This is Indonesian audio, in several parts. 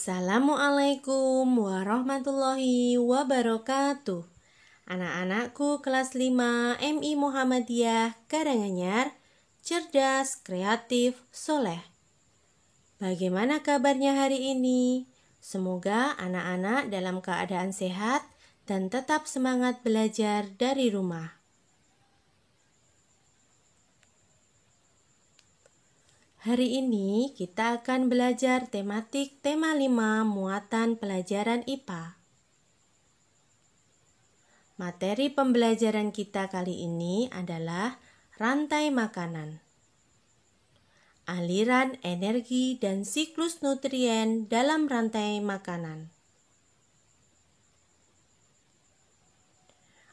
Assalamualaikum warahmatullahi wabarakatuh. Anak-anakku kelas 5 MI Muhammadiyah Karanganyar, cerdas, kreatif, soleh. Bagaimana kabarnya hari ini? Semoga anak-anak dalam keadaan sehat dan tetap semangat belajar dari rumah. Hari ini kita akan belajar tematik tema 5 muatan pelajaran IPA. Materi pembelajaran kita kali ini adalah rantai makanan. Aliran energi dan siklus nutrien dalam rantai makanan.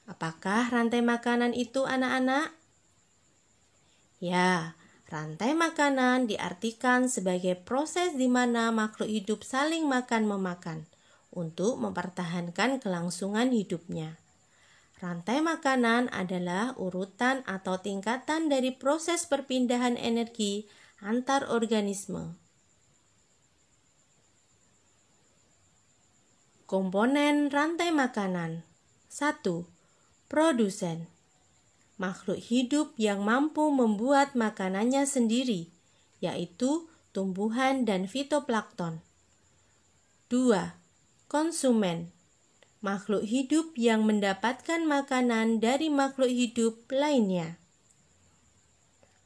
Apakah rantai makanan itu, anak-anak? Ya, rantai makanan diartikan sebagai proses di mana makhluk hidup saling makan-memakan untuk mempertahankan kelangsungan hidupnya. Rantai makanan adalah urutan atau tingkatan dari proses perpindahan energi antar organisme. Komponen rantai makanan. 1. Produsen. Makhluk hidup yang mampu membuat makanannya sendiri, yaitu tumbuhan dan fitoplankton. 2. Konsumen. Makhluk hidup yang mendapatkan makanan dari makhluk hidup lainnya.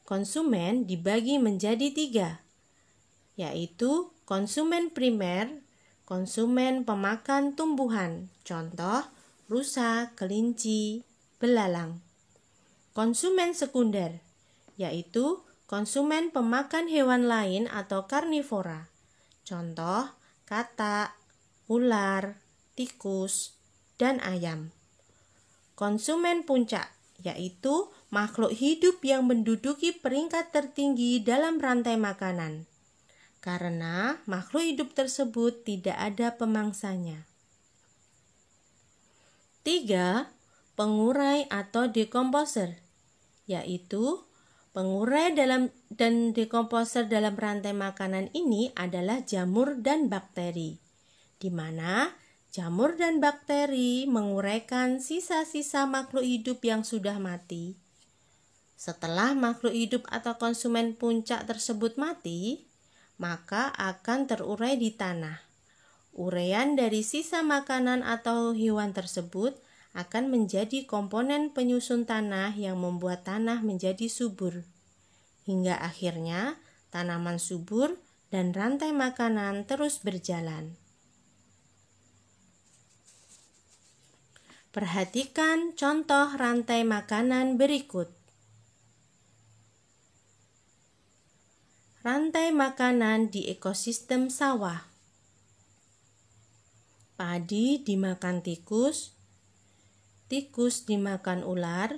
Konsumen dibagi menjadi 3, yaitu konsumen primer, konsumen pemakan tumbuhan, contoh rusa, kelinci, belalang. Konsumen sekunder, yaitu konsumen pemakan hewan lain atau karnivora, contoh katak, ular, tikus, dan ayam. Konsumen puncak, yaitu makhluk hidup yang menduduki peringkat tertinggi dalam rantai makanan, karena makhluk hidup tersebut tidak ada pemangsanya. 3. Pengurai atau dekomposer, yaitu pengurai dan dekomposer dalam rantai makanan ini adalah jamur dan bakteri, di mana jamur dan bakteri menguraikan sisa-sisa makhluk hidup yang sudah mati. Setelah makhluk hidup atau konsumen puncak tersebut mati, maka akan terurai di tanah. Uraian dari sisa makanan atau hewan tersebut akan menjadi komponen penyusun tanah yang membuat tanah menjadi subur. Hingga akhirnya tanaman subur dan rantai makanan terus berjalan. Perhatikan contoh rantai makanan berikut. Rantai makanan di ekosistem sawah. Padi dimakan tikus, tikus dimakan ular,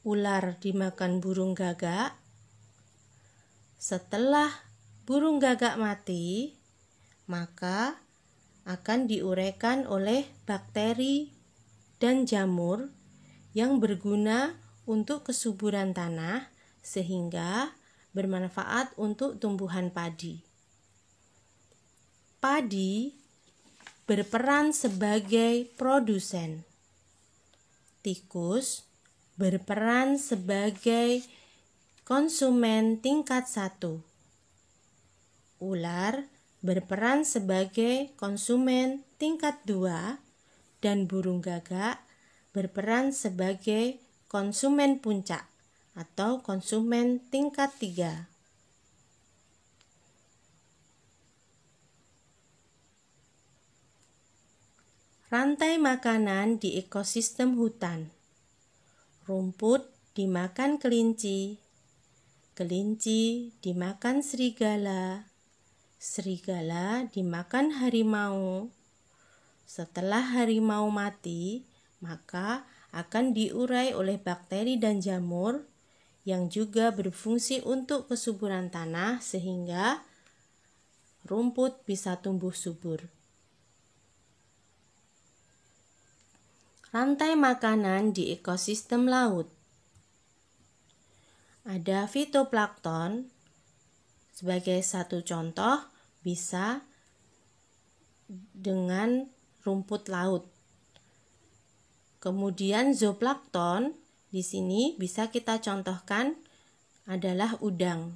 ular dimakan burung gagak. Setelah burung gagak mati, maka akan diuraikan oleh bakteri dan jamur yang berguna untuk kesuburan tanah sehingga bermanfaat untuk tumbuhan padi. Padi berperan sebagai produsen. Tikus berperan sebagai konsumen tingkat 1. Ular berperan sebagai konsumen tingkat 2 dan burung gagak berperan sebagai konsumen puncak atau konsumen tingkat 3. Rantai makanan di ekosistem hutan. Rumput dimakan kelinci, kelinci dimakan serigala, serigala dimakan harimau. Setelah harimau mati, maka akan diurai oleh bakteri dan jamur yang juga berfungsi untuk kesuburan tanah sehingga rumput bisa tumbuh subur. Rantai makanan di ekosistem laut. Ada fitoplankton. Sebagai satu contoh, bisa dengan rumput laut. Kemudian zooplankton di sini bisa kita contohkan adalah udang.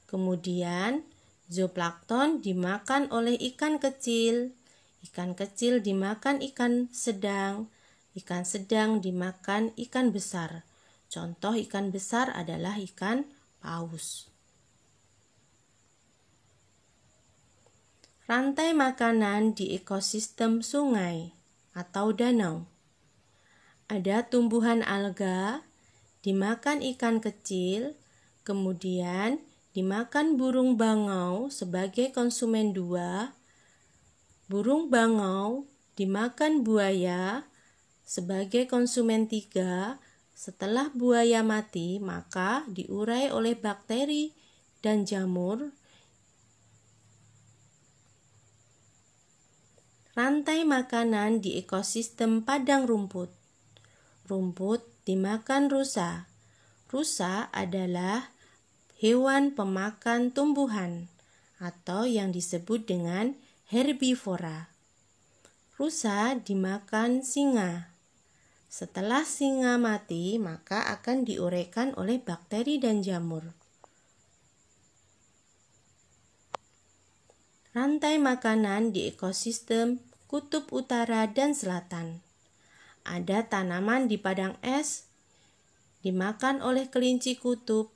Kemudian zooplankton dimakan oleh ikan kecil dimakan ikan sedang dimakan ikan besar. Contoh ikan besar adalah ikan paus. Rantai makanan di ekosistem sungai atau danau. Ada tumbuhan alga, dimakan ikan kecil, kemudian dimakan burung bangau sebagai konsumen 2. Burung bangau dimakan buaya sebagai konsumen 3. Setelah buaya mati, maka diurai oleh bakteri dan jamur. Rantai makanan di ekosistem padang rumput. Rumput dimakan rusa. Rusa adalah hewan pemakan tumbuhan atau yang disebut dengan herbivora. Rusa dimakan singa. Setelah singa mati, maka akan diuraikan oleh bakteri dan jamur. Rantai makanan di ekosistem kutub utara dan selatan. Ada tanaman di padang es, dimakan oleh kelinci kutub,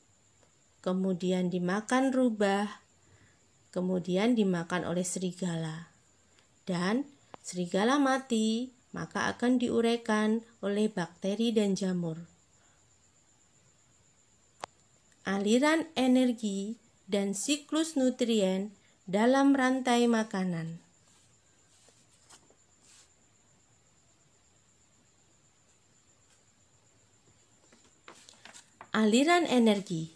kemudian dimakan rubah, kemudian dimakan oleh serigala. Dan serigala mati, maka akan diuraikan oleh bakteri dan jamur. Aliran energi dan siklus nutrien dalam rantai makanan. Aliran energi.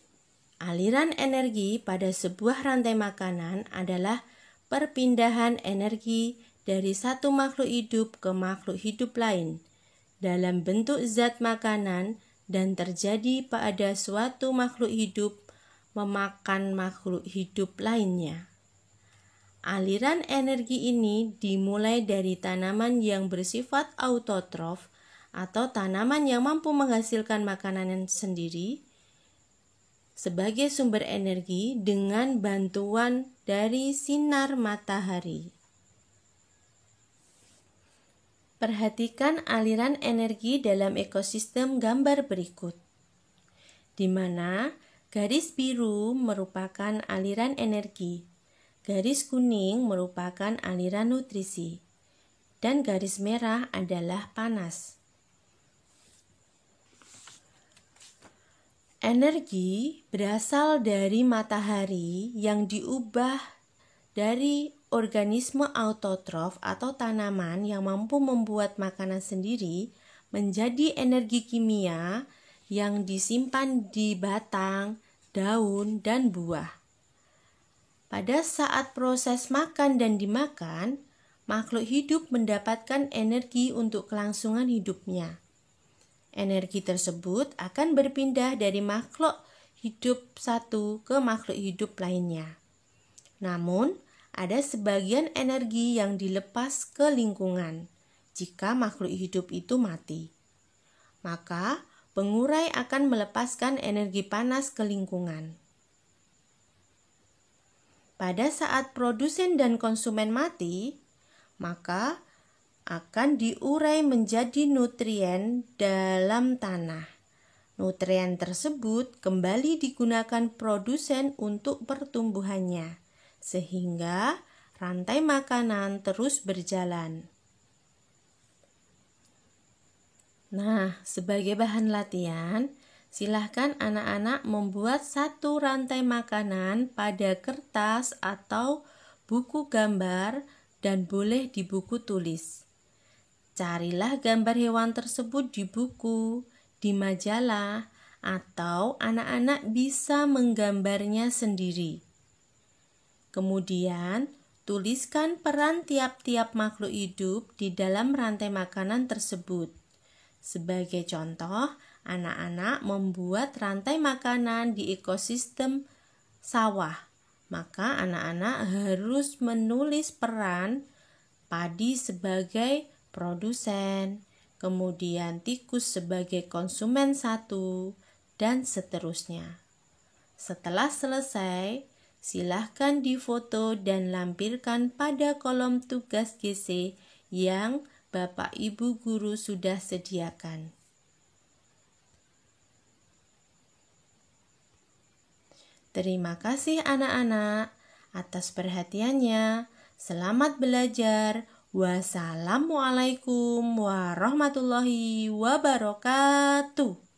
Aliran energi pada sebuah rantai makanan adalah perpindahan energi dari satu makhluk hidup ke makhluk hidup lain dalam bentuk zat makanan dan terjadi pada suatu makhluk hidup memakan makhluk hidup lainnya. Aliran energi ini dimulai dari tanaman yang bersifat autotrof atau tanaman yang mampu menghasilkan makanan sendiri sebagai sumber energi dengan bantuan dari sinar matahari. Perhatikan aliran energi dalam ekosistem gambar berikut, di mana garis biru merupakan aliran energi, garis kuning merupakan aliran nutrisi, dan garis merah adalah panas. Energi berasal dari matahari yang diubah dari organisme autotrof atau tanaman yang mampu membuat makanan sendiri menjadi energi kimia yang disimpan di batang, daun, dan buah. Pada saat proses makan dan dimakan, makhluk hidup mendapatkan energi untuk kelangsungan hidupnya. Energi tersebut akan berpindah dari makhluk hidup satu ke makhluk hidup lainnya. Namun, ada sebagian energi yang dilepas ke lingkungan jika makhluk hidup itu mati. Maka, pengurai akan melepaskan energi panas ke lingkungan. Pada saat produsen dan konsumen mati, maka akan diurai menjadi nutrien dalam tanah. Nutrien tersebut kembali digunakan produsen untuk pertumbuhannya, sehingga rantai makanan terus berjalan. Nah, sebagai bahan latihan, silahkan anak-anak membuat satu rantai makanan pada kertas atau buku gambar dan boleh di buku tulis. Carilah gambar hewan tersebut di buku, di majalah, atau anak-anak bisa menggambarnya sendiri. Kemudian, tuliskan peran tiap-tiap makhluk hidup di dalam rantai makanan tersebut. Sebagai contoh, anak-anak membuat rantai makanan di ekosistem sawah. Maka anak-anak harus menulis peran padi sebagai produsen, kemudian tikus sebagai konsumen 1, dan seterusnya. Setelah selesai, silahkan difoto dan lampirkan pada kolom tugas GC yang Bapak Ibu Guru sudah sediakan. Terima kasih anak-anak atas perhatiannya. Selamat belajar. Wassalamualaikum warahmatullahi wabarakatuh.